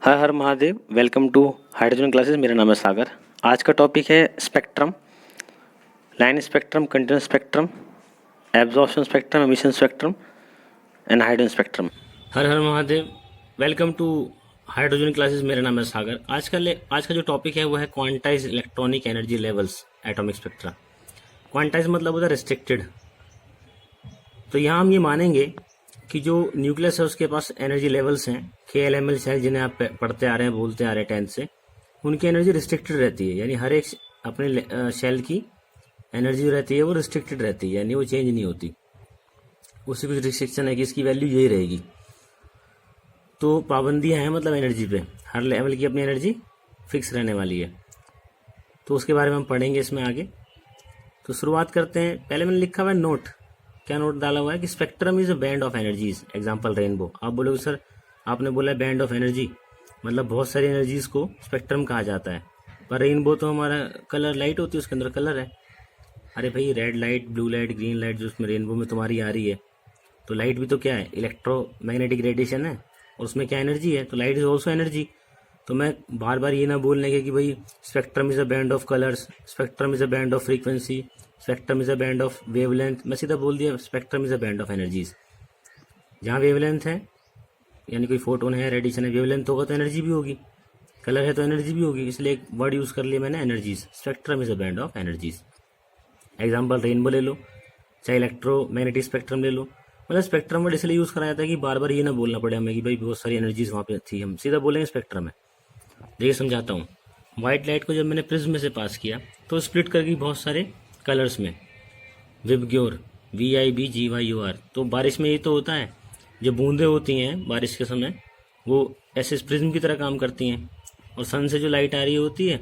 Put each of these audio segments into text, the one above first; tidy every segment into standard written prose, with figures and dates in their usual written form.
Her Har Mahadev. Welcome to hydrogen classes. मेरा नाम है सागर। आज का टॉपिक है spectrum, line spectrum, continuous spectrum, absorption spectrum, emission spectrum and hydrogen spectrum. Har Har Mahadev. Welcome to hydrogen classes. मेरा नाम है सागर। आज का जो टॉपिक है वो है quantize electronic energy levels atomic spectra. Quantize मतलब होता है रिस्ट्रिक्टेड। तो यहाँ हम ये मानेंगे कि जो न्यूक्लियस है उसके पास एनर्जी लेवल्स हैं, KLML सेल जिन्हें आप पढ़ते आ रहे हैं, बोलते आ रहे हैं 10th से, उनकी एनर्जी रिस्ट्रिक्टेड रहती है। यानी हर एक अपने सेल की एनर्जी जो रहती है वो रिस्ट्रिक्टेड रहती है, यानी वो चेंज नहीं होती। उसकी कुछ रिस्ट्रिक्शन है कि इसकी वैल्यू यही रहेगी। तो पाबंदियां हैं मतलब एनर्जी पे, हर लेवल की अपनी एनर्जी फिक्स रहने वाली है। तो उसके बारे में हम पढ़ेंगे इसमें आगे। तो शुरुआत करते हैं। पहले मैंने लिखा हुआ है नोट। क्या नोट डाला हुआ है कि spectrum is a band of energies, example rainbow. आप बोलोगे सर आपने बोला बैंड ऑफ एनर्जी, मतलब बहुत सारी एनर्जीज को स्पेक्ट्रम कहा जाता है, पर रेनबो तो हमारा कलर लाइट होती है, उसके अंदर कलर है। अरे भाई red light, blue light, green light जो उसमें रेनबो में तुम्हारी आ रही है, तो लाइट भी तो क्या है, इलेक्ट्रोमैग्नेटिक रेडिएशन है, और उसमें क्या एनर्जी है, तो लाइट इज ऑल्सो एनर्जी। तो मैं बार बार ये ना बोलने के कि भाई spectrum is a band of colours, spectrum is a band of frequency, spectrum is a band of wavelength, मैं सीधा बोल दिया spectrum is a band of energies. जहाँ वेवलेंथ है यानी कोई फोटोन है, रेडिएशन है, वेवलेंथ होगा तो एनर्जी भी होगी, कलर है तो एनर्जी भी होगी, इसलिए एक वर्ड यूज कर लिया मैंने energies. Spectrum is a band of energies. Example rainbow ले लो, चाहे इलेक्ट्रोमैग्नेटिक स्पेक्ट्रम ले लो। मतलब स्पेक्ट्रम वर्ड इसलिए यूज कराया था कि बार बार ये ना बोलना पड़े हमें कि भाई बहुत सारी एनर्जीज वहाँ पे थी, हम सीधा बोलेंगे स्पेक्ट्रम है। देखिए समझाता हूँ। व्हाइट लाइट को जब मैंने प्रिज्म में से पास किया तो स्प्लिट कर गई बहुत सारे कलर्स में, विबग्योर, VIBGYOR। तो बारिश में ये तो होता है, जो बूंदें होती हैं बारिश के समय वो ऐसे प्रिज्म की तरह काम करती हैं, और सन से जो लाइट आ रही होती है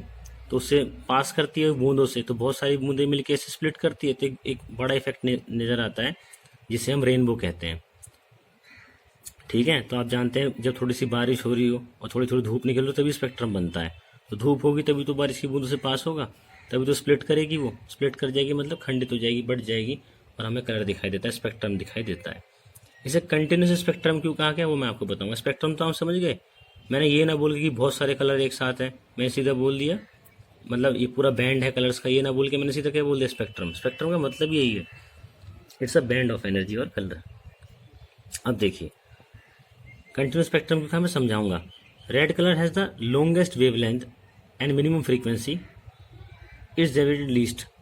तो उससे पास करती है बूंदों से, तो बहुत सारी बूंदें मिलकर ऐसे स्प्लिट करती है, तो एक बड़ा इफेक्ट नज़र आता है जिसे हम रेनबो कहते हैं। ठीक है, तो आप जानते हैं जब थोड़ी सी बारिश हो रही हो और थोड़ी थोड़ी धूप निकल रही हो तभी स्पेक्ट्रम बनता है। तो धूप होगी तभी तो बारिश की बूंदों से पास होगा, तभी तो स्प्लिट करेगी, वो स्प्लिट कर जाएगी मतलब खंडित हो जाएगी, बढ़ जाएगी, और हमें कलर दिखाई देता है, स्पेक्ट्रम दिखाई देता है। इसे कंटिन्यूस स्पेक्ट्रम क्यों कहा गया वो मैं आपको बताऊंगा। स्पेक्ट्रम तो आप समझ गए, मैंने ये ना बोल के कि बहुत सारे कलर एक साथ हैं, मैंने सीधा बोल दिया मतलब ये पूरा बैंड है कलर्स का, ये ना बोल के मैंने सीधा क्या बोल दिया स्पेक्ट्रम। स्पेक्ट्रम का मतलब यही है, it's a band of energy और कलर। अब देखिए कंटिन्यूस स्पेक्ट्रम को मैं समझाऊंगा। Red colour has the longest wavelength and minimum frequency, it's deviated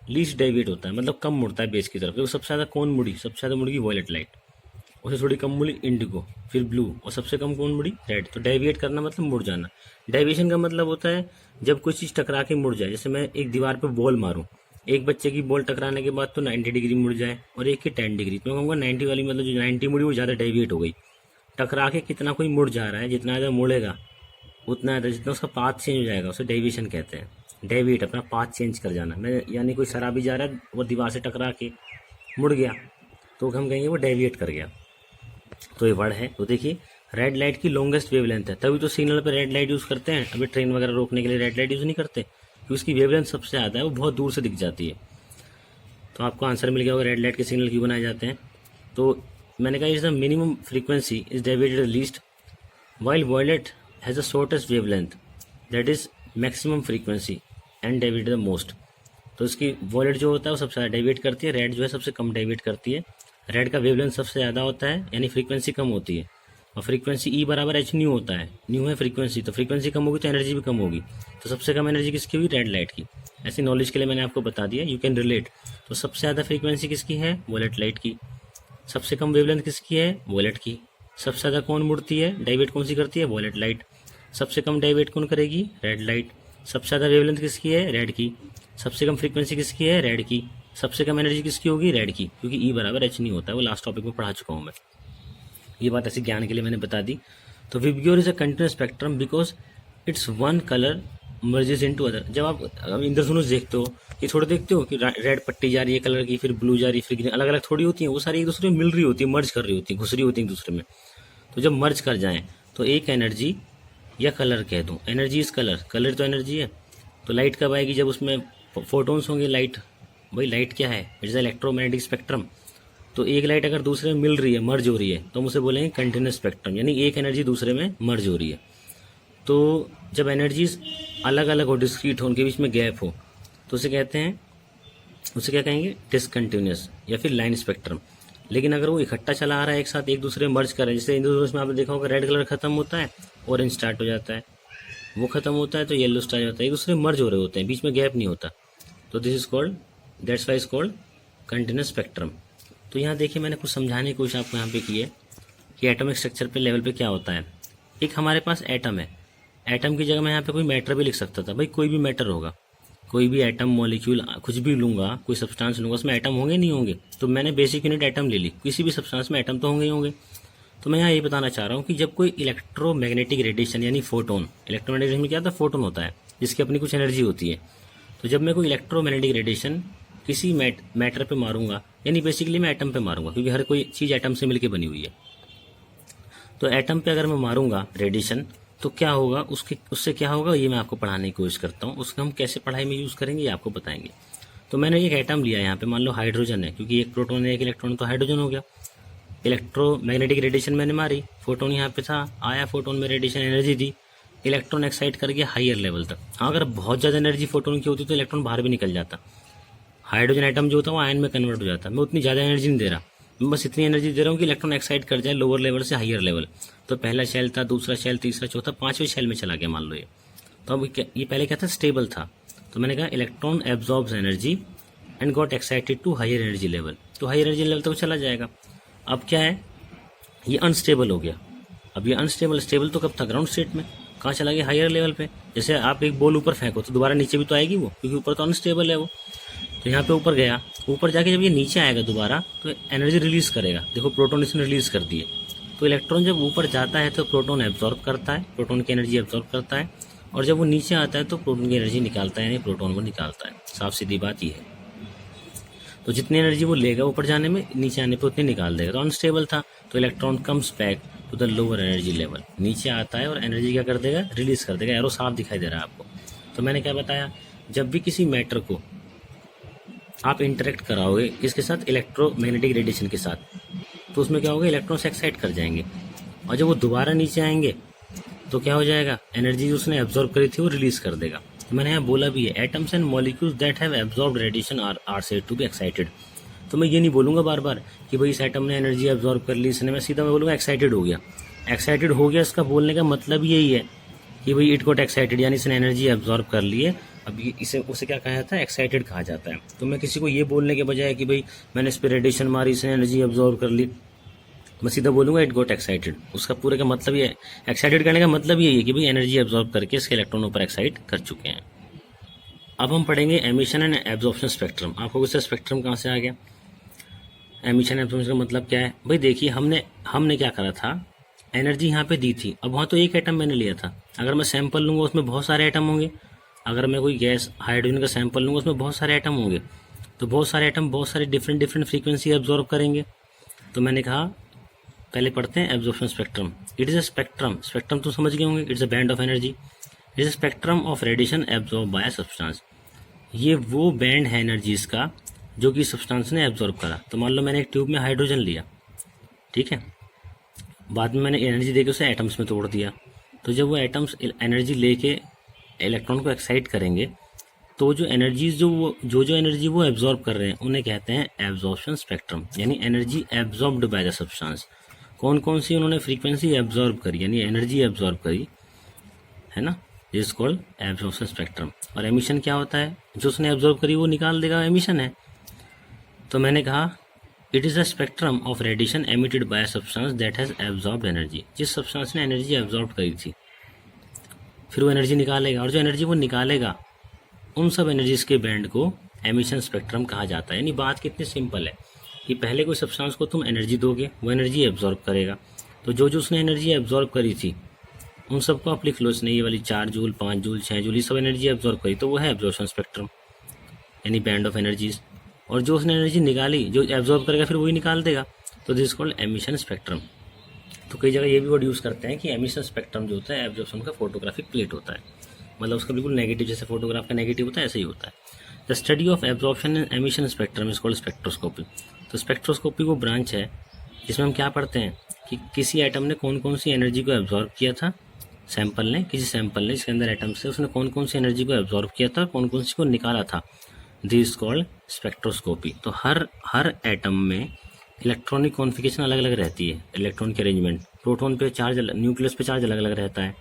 least deviate होता है, मतलब कम मुड़ता है बेस की तरफ। देखो सबसे ज़्यादा कौन मुड़ी, सबसे ज़्यादा मुड़ेगी वॉयलेट लाइट, उससे थोड़ी कम मुड़ी इंडिगो, फिर ब्लू, और सबसे कम कौन मुड़ी रेड। तो डेविएट करना मतलब मुड़ जाना। डेविएशन का मतलब होता है जब कोई चीज़ टकरा के मुड़ जाए। जैसे मैं एक दीवार पर बॉल मारूँ, एक बच्चे की बॉल टकराने के बाद तो 90 डिग्री मुड़ जाए और एक की 10 डिग्री, तो मैं कहूँगा 90 वाली मतलब जो 90 मुड़ी वो ज़्यादा डेविएट हो गई। टकरा के कितना कोई मुड़ जा रहा है, जितना ज़्यादा मुड़ेगा उतना ज़्यादा, जितना उसका पाथ चेंज हो जाएगा उसे डेविएशन कहते हैं। डेविएट अपना पाथ चेंज कर जाना, मैं यानी कोई शराबी जा रहा है वो दीवार से टकरा के मुड़ गया तो हम कहेंगे वो डेविएट कर गया। तो ये वर्ड है। तो देखिए रेड लाइट की लॉन्गेस्ट वेवलेंथ है, तभी तो सिग्नल पर रेड लाइट यूज़ करते हैं। अभी ट्रेन वगैरह रोकने के लिए रेड लाइट यूज़ नहीं करते क्योंकि उसकी वेवलेंथ सबसे ज़्यादा है, वो बहुत दूर से दिख जाती है। तो आपको आंसर मिल गया होगा रेड लाइट के सिग्नल क्यों बनाए जाते हैं। तो मैंने कहा is the minimum frequency is deviated least, while violet has the shortest wavelength, that is maximum frequency and deviate the most। तो इसकी वॉलेट जो होता है वो सबसे ज़्यादा डेविएट करती है, रेड जो है सबसे कम डेविएट करती है। रेड का वेवलेंथ सबसे ज़्यादा होता है यानी फ्रीक्वेंसी कम होती है, और फ्रीक्वेंसी E बराबर एच न्यू होता है, न्यू है फ्रीक्वेंसी, तो फ्रीक्वेंसी कम होगी तो एनर्जी भी कम होगी। तो सबसे कम एनर्जी किसकी हुई, रेड लाइट की। ऐसी नॉलेज के लिए मैंने आपको बता दिया, यू कैन रिलेट। तो सबसे ज़्यादा फ्रीक्वेंसी किसकी है, वॉलेट लाइट की। सबसे कम वेवलेंथ किसकी है, वॉलेट की। सबसे ज़्यादा कौन मुड़ती है, डाइवेट कौन सी करती है, वॉलेट लाइट। सबसे कम डाइवेट कौन करेगी, रेड लाइट। सबसे ज़्यादा वेवलेंथ किसकी है, रेड की। सबसे कम फ्रीक्वेंसी किसकी है, रेड की। सबसे कम एनर्जी किसकी होगी, रेड की, क्योंकि E बराबर एच नहीं होता है, वो लास्ट टॉपिक में पढ़ा चुका हूँ मैं। ये बात ऐसे ज्ञान के लिए मैंने बता दी। तो VIBGYOR is a continuous spectrum because it's one colour merges into other. जब आप इंद्रधनुष देखते हो, ये थोड़े देखते हो कि रेड पट्टी जा रही है कलर की, फिर ब्लू जा रही है, फिर ग्रीन, अलग अलग थोड़ी होती है, वो सारी एक दूसरे में मिल रही होती है, मर्ज कर रही होती है, घुस रही होती है एक दूसरे में। तो जब मर्ज कर जाएं तो एक एनर्जी या कलर कह दूं, एनर्जी इज कलर, कलर तो एनर्जी है। तो लाइट कब आएगी, जब उसमें फोटोन्स होंगे। लाइट, भाई लाइट क्या है, इट्स इलेक्ट्रोमैग्नेटिक स्पेक्ट्रम। तो एक लाइट अगर दूसरे में मिल रही है, मर्ज हो रही है, तो हम उसे बोलेंगे कंटिन्यूस स्पेक्ट्रम, यानी एक एनर्जी दूसरे में मर्ज हो रही है। तो जब एनर्जीज अलग अलग हो, डिस्क्रीट हो, उनके बीच में गैप हो, तो उसे कहते हैं, उसे क्या कहेंगे, डिसकंटिन्यूस या फिर लाइन स्पेक्ट्रम। लेकिन अगर वो इकट्ठा चला आ रहा है, एक साथ एक दूसरे मर्ज कर रहे हैं, जैसे इंद्रधनुष में आपने देखा होगा रेड कलर खत्म होता है, ऑरेंज स्टार्ट हो जाता है, वो खत्म होता है तो येलो स्टार्ट हो जाता है, एक दूसरे मर्ज हो रहे होते हैं, बीच में गैप नहीं होता, तो this is called, that's why is called continuous spectrum. तो यहाँ देखिए मैंने कुछ समझाने की कोशिश आपको यहाँ पे की है कि एटॉमिक स्ट्रक्चर पे लेवल पे क्या होता है। एक हमारे पास एटम है, एटम की जगह मैं यहाँ पे कोई मैटर भी लिख सकता था, भाई कोई भी मैटर होगा, कोई भी एटम, मॉलिक्यूल, कुछ भी लूंगा, कोई सब्सटेंस लूंगा, उसमें एटम होंगे नहीं होंगे, तो मैंने बेसिक यूनिट एटम ले ली, किसी भी सब्सटेंस में एटम तो होंगे ही होंगे। तो मैं यहाँ ये बताना चाह रहा हूँ कि जब कोई इलेक्ट्रोमैग्नेटिक रेडिएशन यानी फोटोन, इलेक्ट्रोमैग्नेटिक में क्या होता है, फोटोन होता है जिसकी अपनी कुछ एनर्जी होती है, तो जब मैं कोई इलेक्ट्रोमैग्नेटिक रेडिएशन किसी मैटर पे मारूंगा, यानी बेसिकली मैं एटम पे मारूंगा, क्योंकि हर कोई चीज़ एटम से मिलकर बनी हुई है, तो एटम पे अगर मैं मारूंगा रेडिएशन तो क्या होगा, उससे क्या होगा ये मैं आपको पढ़ाने की कोशिश करता हूँ। उसको हम कैसे पढ़ाई में यूज़ करेंगे ये आपको बताएंगे। तो मैंने एक एटम लिया, यहाँ पे मान लो हाइड्रोजन है, क्योंकि एक प्रोटॉन है एक इलेक्ट्रॉन, तो हाइड्रोजन हो गया। इलेक्ट्रोमैग्नेटिक रेडिएशन मैंने मारी, फोटोन यहाँ पे था, आया फोटोन में रेडिएशन एनर्जी दी, इलेक्ट्रॉन एक्साइट कर गया हाइयर लेवल तक। हाँ, अगर बहुत ज़्यादा एनर्जी फोटोन की होती तो इलेक्ट्रॉन बाहर भी निकल जाता, हाइड्रोजन एटम जो होता है वो आयन में कन्वर्ट हो जाता। मैं उतनी ज़्यादा एनर्जी नहीं दे रहा, मैं बस इतनी एनर्जी दे रहा हूँ कि इलेक्ट्रॉन एक्साइट कर जाए लोअर लेवल से हाइयर लेवल। तो पहला शेल था, दूसरा शेल, तीसरा, चौथा, पांचवें शेल में चला गया मान लो ये। तो अब ये पहले क्या था, स्टेबल था, तो मैंने कहा electron absorbs energy and got excited to higher energy level, तो हाइयर एनर्जी लेवल तक चला जाएगा। अब क्या है, ये अनस्टेबल हो गया। अब ये अनस्टेबल, स्टेबल तो कब था, ग्राउंड स्टेट में, कहाँ चला गया, हाइयर लेवल पे। जैसे आप एक बॉल ऊपर फेंको तो दोबारा नीचे भी तो आएगी वो, क्योंकि ऊपर तो अनस्टेबल है वो। तो यहाँ पे ऊपर गया, ऊपर जाके जब ये नीचे आएगा दोबारा तो एनर्जी रिलीज करेगा। देखो प्रोटॉन इसने रिलीज कर दिए, तो इलेक्ट्रॉन जब ऊपर जाता है तो प्रोटॉन एब्जॉर्ब करता है, प्रोटॉन की एनर्जी एब्जॉर्ब करता है, और जब वो नीचे आता है तो प्रोटॉन की एनर्जी निकालता है, यानी प्रोटॉन को निकालता है। साफ सीधी बात ये है। तो जितनी एनर्जी वो लेगा ऊपर जाने में, नीचे आने पर उतनी निकाल देगा। तो अनस्टेबल था, तो electron comes back to the lower energy level, नीचे आता है और एनर्जी क्या कर देगा, रिलीज कर देगा। एरो साफ दिखाई दे रहा है आपको। तो मैंने क्या बताया, जब भी किसी मैटर को आप इंटरेक्ट कराओगे किसके साथ, इलेक्ट्रोमैग्नेटिक रेडिएशन के साथ, तो उसमें क्या होगा, इलेक्ट्रॉन्स एक्साइट कर जाएंगे, और जब वो दोबारा नीचे आएंगे तो क्या हो जाएगा, एनर्जी जो उसने एब्जॉर्ब करी थी वो रिलीज कर देगा। तो मैंने यहाँ बोला भी है, atoms and molecules that have absorbed radiation are said to be excited. तो मैं ये नहीं बोलूँगा बार बार कि भाई इस एटम ने एनर्जी एब्जॉर्ब कर ली, इसने, मैं सीधा मैं बोलूँगा एक्साइटेड हो गया। एक्साइटेड हो गया, इसका बोलने का मतलब यही है कि भाई इट गॉट एक्साइटेड, यानी इसने एनर्जी एब्जॉर्ब कर ली है। अब इसे उसे क्या कहा जाता है, एक्साइटेड कहा जाता है। तो मैं किसी को ये बोलने के बजाय कि भाई मैंने इस पर रेडिएशन मारी, इसने एनर्जी एब्जॉर्ब कर ली, मैं सीधा बोलूँगा इट गॉट एक्साइटेड। उसका पूरे का मतलब ये, एक्साइटेड करने का मतलब यही है कि भाई एनर्जी एब्जॉर्ब करके इसके इलेक्ट्रॉन ऊपर एक्साइट कर चुके हैं। अब हम पढ़ेंगे एमिशन एंड एब्जॉर्प्शन स्पेक्ट्रम। आपको इससे स्पेक्ट्रम कहाँ से आ गया, एमिशन एब्जॉर्प्शन का मतलब क्या है। भाई देखिए हमने क्या करा था, एनर्जी यहाँ पे दी थी, अब वहाँ तो एक एटम मैंने लिया था, अगर मैं सैंपल लूँगा उसमें बहुत सारे एटम होंगे। अगर मैं कोई गैस हाइड्रोजन का सैंपल लूँगा उसमें बहुत सारे एटम होंगे, तो बहुत सारे एटम बहुत सारे डिफरेंट फ्रीक्वेंसी एब्जॉर्ब करेंगे। तो मैंने कहा पहले पढ़ते हैं absorption spectrum. It is a spectrum, spectrum तो समझ गए होंगे, it's a band of energy, it is a spectrum of radiation absorb by substance. ये वो बैंड है एनर्जीज का जो कि सब्सटेंस ने एब्जॉर्ब करा। तो मान लो मैंने एक ट्यूब में हाइड्रोजन लिया, ठीक है, बाद में मैंने एनर्जी देके उसे एटम्स में तोड़ दिया, तो जब वो एटम्स एनर्जी लेके इलेक्ट्रॉन को एक्साइट करेंगे तो जो एनर्जीज जो एनर्जी वो एब्जॉर्ब कर रहे हैं उन्हें कहते हैं एब्जॉर्प्शन स्पेक्ट्रम, यानी energy absorbed by the substance. कौन कौन सी उन्होंने फ्रीक्वेंसी एब्जॉर्ब करी, यानी एनर्जी एब्जॉर्ब करी, है ना, दिस कॉल्ड एब्जॉर्प्शन स्पेक्ट्रम। और एमिशन क्या होता है, जो उसने एब्जॉर्ब करी वो निकाल देगा, एमिशन है। तो मैंने कहा it is a spectrum of radiation emitted by substance that has absorbed energy, जिस सब्सटेंस ने एनर्जी एब्जॉर्ब करी थी फिर वो एनर्जी निकालेगा, और जो एनर्जी वो निकालेगा उन सब एनर्जीज के बैंड को एमिशन स्पेक्ट्रम कहा जाता है। यानी बात कितनी सिंपल है कि पहले कोई सब्सटेंस को तुम एनर्जी दोगे, वो एनर्जी एब्जॉर्ब करेगा, तो जो उसने एनर्जी एब्जॉर्ब करी थी उन सबको आप लिख लो, इसने ये वाली 4 जूल, 5 जूल, 6 जूल, ये सब एनर्जी एब्जॉर्ब करी, तो वो है एब्जॉर्प्शन स्पेक्ट्रम, यानी बैंड ऑफ एनर्जीज। और जो उसने एनर्जी निकाली, जो एब्जॉर्ब करेगा फिर वही निकाल देगा, तो दिस कॉल्ड एमिशन स्पेक्ट्रम। तो कई जगह ये भी वर्ड यूज़ करते हैं कि एमिशन स्पेक्ट्रम जो होता है एब्जॉर्प्शन का फोटोग्राफिक प्लेट होता है, मतलब उसका बिल्कुल नेगेटिव, जैसे फोटोग्राफ का नेगेटिव होता है ऐसे ही होता है। The study of absorption and emission spectrum is called spectroscopy. तो स्पेक्ट्रोस्कोपी वो ब्रांच है जिसमें हम क्या पढ़ते हैं कि किसी एटम ने कौन कौन सी एनर्जी को एब्जॉर्ब किया था किसी सैंपल ने इसके अंदर एटम्स थे, उसने कौन कौन सी एनर्जी को एब्जॉर्ब किया था, कौन कौन सी को निकाला था, दिस कॉल्ड स्पेक्ट्रोस्कोपी। तो हर एटम में इलेक्ट्रॉनिक कॉन्फ़िगरेशन अलग अलग रहती है, इलेक्ट्रॉन की अरेंजमेंट, प्रोटॉन पे चार्ज, न्यूक्लियस पे चार्ज अलग अलग रहता है,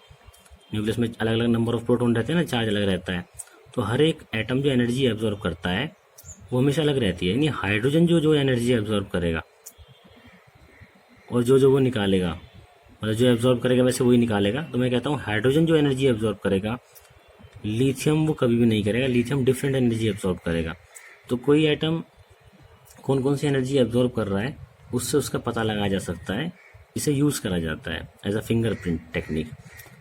न्यूक्लियस में अलग अलग नंबर ऑफ प्रोटॉन रहते हैं ना, चार्ज अलग रहता है। तो हर एक एटम जो एनर्जी एब्जॉर्ब करता है वो हमेशा अलग रहती है। यानी हाइड्रोजन जो एनर्जी एब्जॉर्ब करेगा और जो वो निकालेगा, मतलब जो एब्जॉर्ब करेगा वैसे वही निकालेगा। तो मैं कहता हूँ हाइड्रोजन जो एनर्जी एब्जॉर्ब करेगा, लिथियम वो कभी भी नहीं करेगा, लिथियम डिफरेंट एनर्जी एब्जॉर्ब करेगा। तो कोई एटम कौन कौन सी एनर्जी एब्जॉर्ब कर रहा है उससे उसका पता लगाया जा सकता है, इसे यूज़ करा जाता है एज अ फिंगरप्रिंट टेक्निक।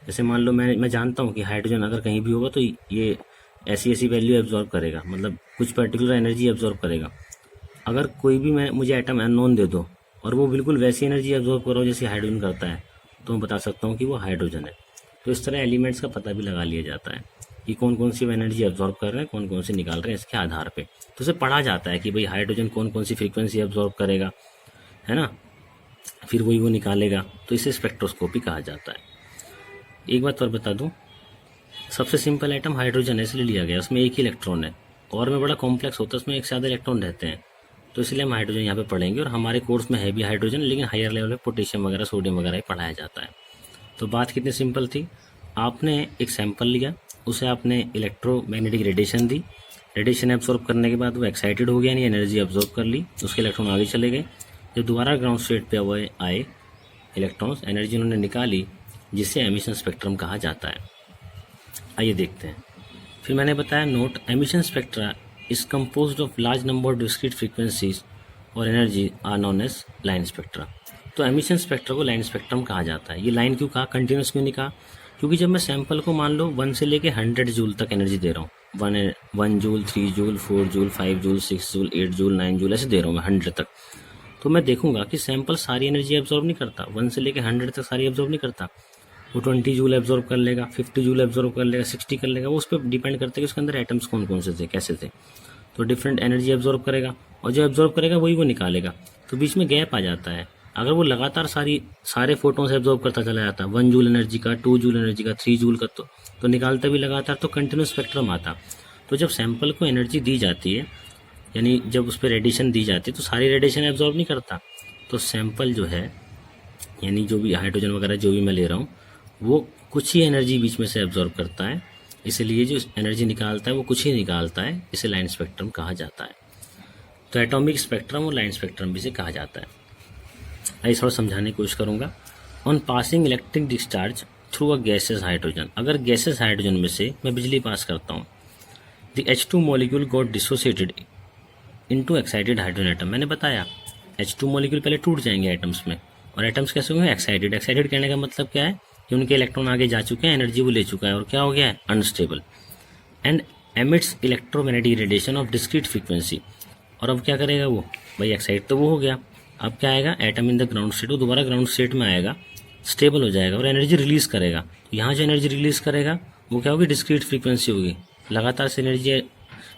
जैसे मान लो मैं जानता हूँ कि हाइड्रोजन अगर कहीं भी होगा तो ये ऐसी वैल्यू एब्जॉर्ब करेगा, मतलब कुछ पर्टिकुलर एनर्जी एब्जॉर्ब करेगा। अगर कोई भी मुझे एटम अननोन दे दो और वो बिल्कुल वैसी एनर्जी एब्जॉर्ब करो जैसे हाइड्रोजन करता है, तो मैं बता सकता हूँ कि वो हाइड्रोजन है। तो इस तरह एलिमेंट्स का पता भी लगा लिया जाता है कि कौन कौन सी एनर्जी एब्जॉर्ब कर रहे हैं, कौन कौन सी निकाल रहे हैं, इसके आधार पे तो उसे पढ़ा जाता है कि भाई हाइड्रोजन कौन कौन सी फ्रीक्वेंसी एब्जॉर्ब करेगा, है ना, फिर वही वो निकालेगा। तो इसे स्पेक्ट्रोस्कोपी कहा जाता है। एक बात और बता दूं, सबसे सिंपल एटम हाइड्रोजन है इसलिए लिया गया, उसमें एक ही इलेक्ट्रॉन है, और में बड़ा कॉम्प्लेक्स होता है, उसमें एक से ज़्यादा इलेक्ट्रॉन रहते हैं, तो इसलिए हम हाइड्रोजन यहाँ पे पढ़ेंगे। और हमारे कोर्स में है भी हाइड्रोजन, लेकिन हायर लेवल पे पोटेशियम वगैरह, सोडियम वगैरह ही पढ़ाया जाता है। तो बात कितनी सिंपल थी, आपने एक सैंपल लिया, उसे आपने इलेक्ट्रोमैग्नेटिक रेडिएशन दी, रेडिएशन एब्जॉर्ब करने के बाद वो एक्साइटेड हो गया, यानी एनर्जी एब्जॉर्ब कर ली, उसके इलेक्ट्रॉन आगे चले गए। जब दोबारा ग्राउंड स्टेट पे हुए आए इलेक्ट्रॉन्स, एनर्जी उन्होंने निकाली, जिसे एमिशन स्पेक्ट्रम कहा जाता है। आइए देखते हैं। फिर मैंने बताया note, emission spectra is composed of large number of discrete frequencies और energy are known as line spectra. तो एमिशन स्पेक्ट्रा को लाइन स्पेक्ट्रम कहा जाता है। ये लाइन क्यों कहा, कंटिन्यूस क्यों नहीं कहा, क्योंकि जब मैं सैंपल को मान लो 1 से लेके 100 जूल तक एनर्जी दे रहा हूँ, 1 joule, 3 joule, 4 joule, 5 joule, 6 joule, 8 joule, 9 joule, ऐसे दे रहा हूँ मैं 100 तक, तो मैं देखूंगा कि सैंपल सारी एनर्जी एब्जॉर्ब नहीं करता, 1 से लेके 100 तक सारी एब्जॉर्ब नहीं करता। वो 20 जूल एब्जॉर्ब कर लेगा, 50 जूल एब्जॉर्ब कर लेगा, 60 कर लेगा, वो उस पर डिपेंड करता है कि उसके अंदर एटम्स कौन कौन से थे, कैसे थे। तो डिफरेंट एनर्जी एब्जॉर्ब करेगा, और जो एब्जॉर्ब करेगा वही वो निकालेगा। तो बीच में गैप आ जाता है। अगर वो लगातार सारे फोटोन से एब्जॉर्ब करता चला जाता, 1 जूल एनर्जी का, 2 जूल एनर्जी का, 3 जूल का, तो निकालता भी लगातार, तो कंटिन्यूस स्पेक्ट्रम आता। तो जब सैंपल को एनर्जी दी जाती है, यानी जब उस पर रेडिएशन दी जाती है, तो सारी रेडिएशन एब्जॉर्ब नहीं करता। तो सैंपल जो है, यानी जो भी हाइड्रोजन वगैरह जो भी मैं ले रहा हूँ, वो कुछ ही एनर्जी बीच में से एब्जॉर्ब करता है, इसलिए जो एनर्जी निकालता है वो कुछ ही निकालता है, इसे लाइन स्पेक्ट्रम कहा जाता है। तो एटॉमिक स्पेक्ट्रम और लाइन स्पेक्ट्रम भी इसे कहा जाता है। आइए थोड़ा समझाने की कोशिश करूँगा। On passing electric discharge through a gases hydrogen, अगर गैसेस हाइड्रोजन में से मैं बिजली पास करता हूँ, the H2 molecule got dissociated into excited hydrogen atom. मैंने बताया H2 मॉलिक्यूल पहले टूट जाएंगे एटम्स में, और एटम्स कैसे होंगे, एक्साइटेड। एक्साइटेड कहने का मतलब क्या है कि उनके इलेक्ट्रॉन आगे जा चुके हैं, एनर्जी वो ले चुका है, और क्या हो गया है, unstable, and emits electromagnetic radiation of discrete frequency. और अब क्या करेगा वो, भाई एक्साइट तो वो हो गया, अब क्या आएगा, atom in the ground state, वो दोबारा ग्राउंड स्टेट में आएगा, स्टेबल हो जाएगा और एनर्जी रिलीज करेगा। तो यहाँ जो एनर्जी रिलीज करेगा वो क्या होगी, डिस्क्रीट फ्रीक्वेंसी होगी, लगातार से एनर्जी,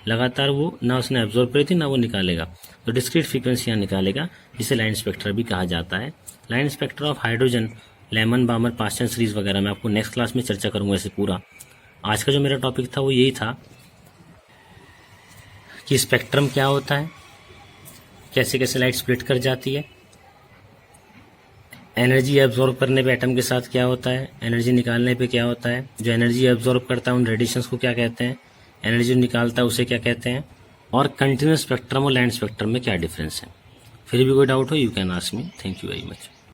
लगातार वो ना उसने एब्जॉर्ब करी थी ना वो निकालेगा, तो डिस्क्रीट फ्रीक्वेंसी यहाँ निकालेगा, जिसे लाइन स्पेक्ट्रा भी कहा जाता है। Line spectra of hydrogen, lemon बामर Paschen series वगैरह मैं आपको नेक्स्ट क्लास में चर्चा करूंगा इसे पूरा। आज का जो मेरा टॉपिक था वो यही था कि स्पेक्ट्रम क्या होता है, कैसे कैसे लाइट स्प्लिट कर जाती है, एनर्जी एब्जॉर्ब करने पे एटम के साथ क्या होता है, एनर्जी निकालने पे क्या होता है, जो एनर्जी एब्जॉर्ब करता है उन रेडिएशंस को क्या कहते हैं, एनर्जी निकालता है उसे क्या कहते हैं, और कंटिन्यूस स्पेक्ट्रम और लाइन स्पेक्ट्रम में क्या डिफरेंस है। फिर भी कोई डाउट हो, you can ask me. Thank you very much.